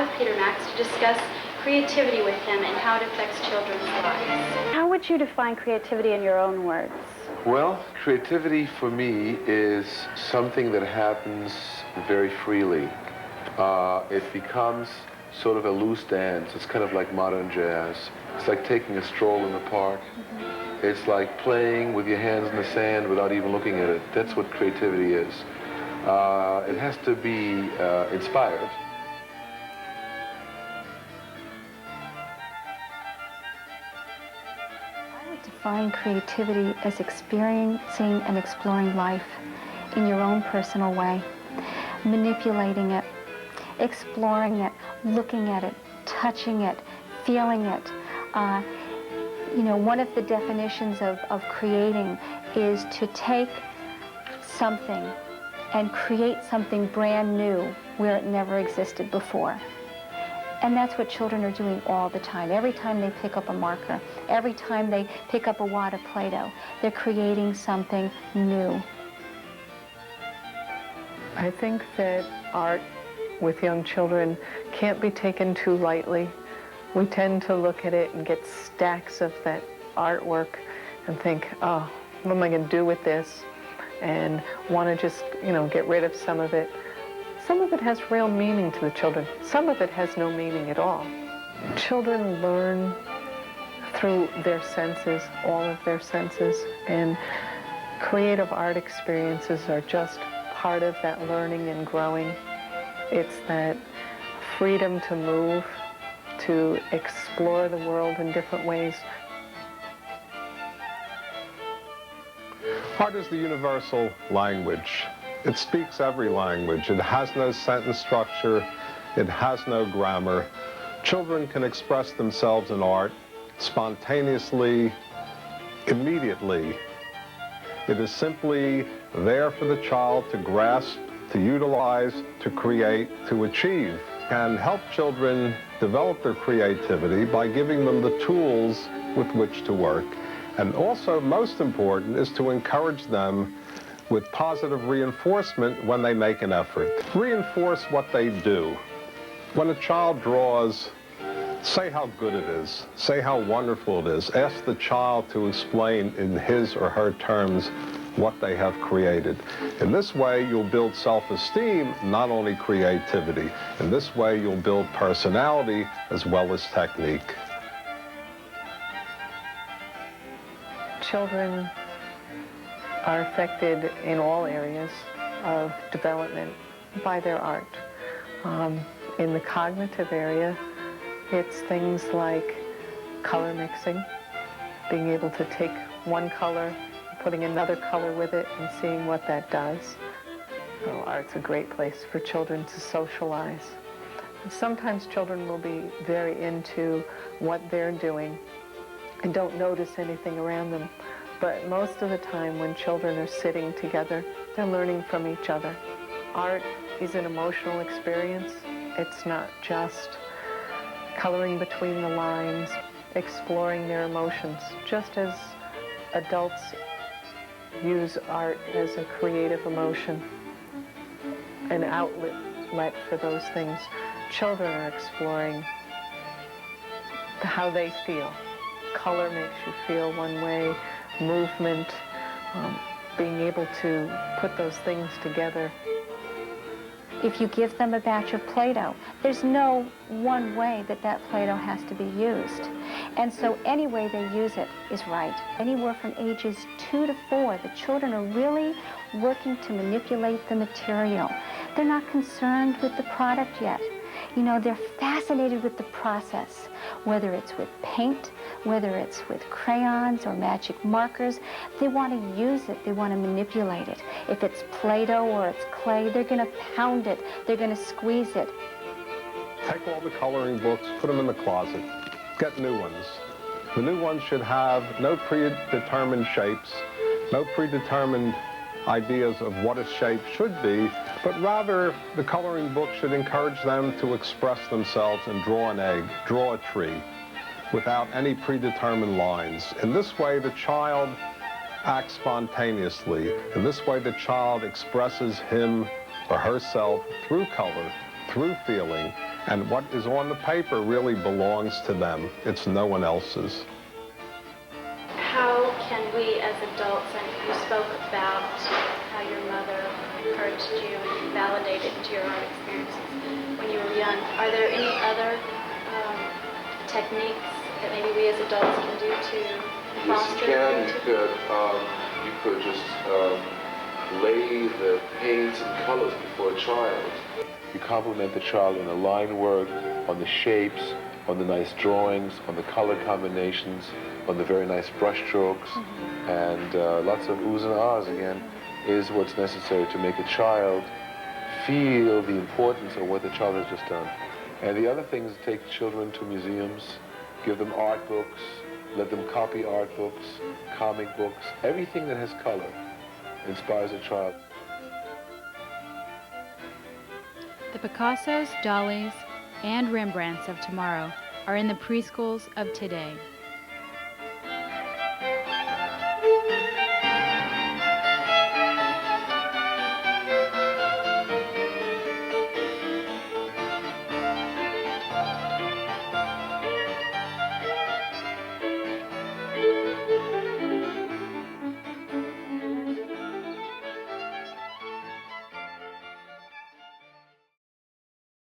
with Peter Max to discuss creativity with him and how it affects children's lives. How would you define creativity in your own words? Well, creativity for me is something that happens very freely. It becomes sort of a loose dance. It's kind of like modern jazz. It's like taking a stroll in the park. It's like playing with your hands in the sand without even looking at it. That's what creativity is. It has to be inspired. I would define creativity as experiencing and exploring life in your own personal way, manipulating it, exploring it, looking at it, touching it, feeling it. One of the definitions of creating is to take something and create something brand new where it never existed before. And that's what children are doing all the time. Every time they pick up a marker, every time they pick up a wad of Play-Doh, they're creating something new. I think that art with young children can't be taken too lightly. We tend to look at it and get stacks of that artwork and think, oh, what am I going to do with this? And want to just, get rid of some of it. Some of it has real meaning to the children. Some of it has no meaning at all. Children learn through their senses, all of their senses, and creative art experiences are just part of that learning and growing. It's that freedom to move, to explore the world in different ways. Art is the universal language. It speaks every language. It has no sentence structure. It has no grammar. Children can express themselves in art spontaneously, immediately. It is simply there for the child to grasp, to utilize, to create, to achieve, and help children develop their creativity by giving them the tools with which to work. And also, most important, is to encourage them with positive reinforcement when they make an effort. Reinforce what they do. When a child draws, say how good it is. Say how wonderful it is. Ask the child to explain in his or her terms what they have created. In this way, you'll build self-esteem, not only creativity. In this way, you'll build personality as well as technique. Children are affected in all areas of development by their art. In the cognitive area, it's things like color mixing, being able to take one color, putting another color with it, and seeing what that does. So art's a great place for children to socialize. Sometimes children will be very into what they're doing and don't notice anything around them. But most of the time when children are sitting together, they're learning from each other. Art is an emotional experience. It's not just coloring between the lines, exploring their emotions, just as adults use art as a creative emotion, an outlet for those things. Children are exploring how they feel. Color makes you feel one way, movement, being able to put those things together. If you give them a batch of Play-Doh, there's no one way that Play-Doh has to be used. And so any way they use it is right. Anywhere from ages 2 to 4, the children are really working to manipulate the material. They're not concerned with the product yet. They're fascinated with the process, whether it's with paint, whether it's with crayons or magic markers. They want to use it. They want to manipulate it. If it's Play-Doh or it's clay, they're going to pound it. They're going to squeeze it. Take all the coloring books, put them in the closet. Get new ones. The new ones should have no predetermined shapes, no predetermined ideas of what a shape should be, but rather the coloring book should encourage them to express themselves and draw an egg, draw a tree, without any predetermined lines. In this way, the child acts spontaneously. In this way, the child expresses him or herself through color, through feeling, And what is on the paper really belongs to them. It's no one else's. How can we as adults, and you spoke about how your mother encouraged you and validated your art experiences when you were young, are there any other techniques that maybe we as adults can do to foster creativity? You could just lay the paints and colors before a child. You compliment the child on the line work, on the shapes, on the nice drawings, on the color combinations, on the very nice brush strokes, and lots of oohs and ahs again is what's necessary to make a child feel the importance of what the child has just done. And the other thing is take children to museums, give them art books, let them copy art books, comic books, everything that has color inspires a child. The Picassos, Dalis, and Rembrandts of tomorrow are in the preschools of today.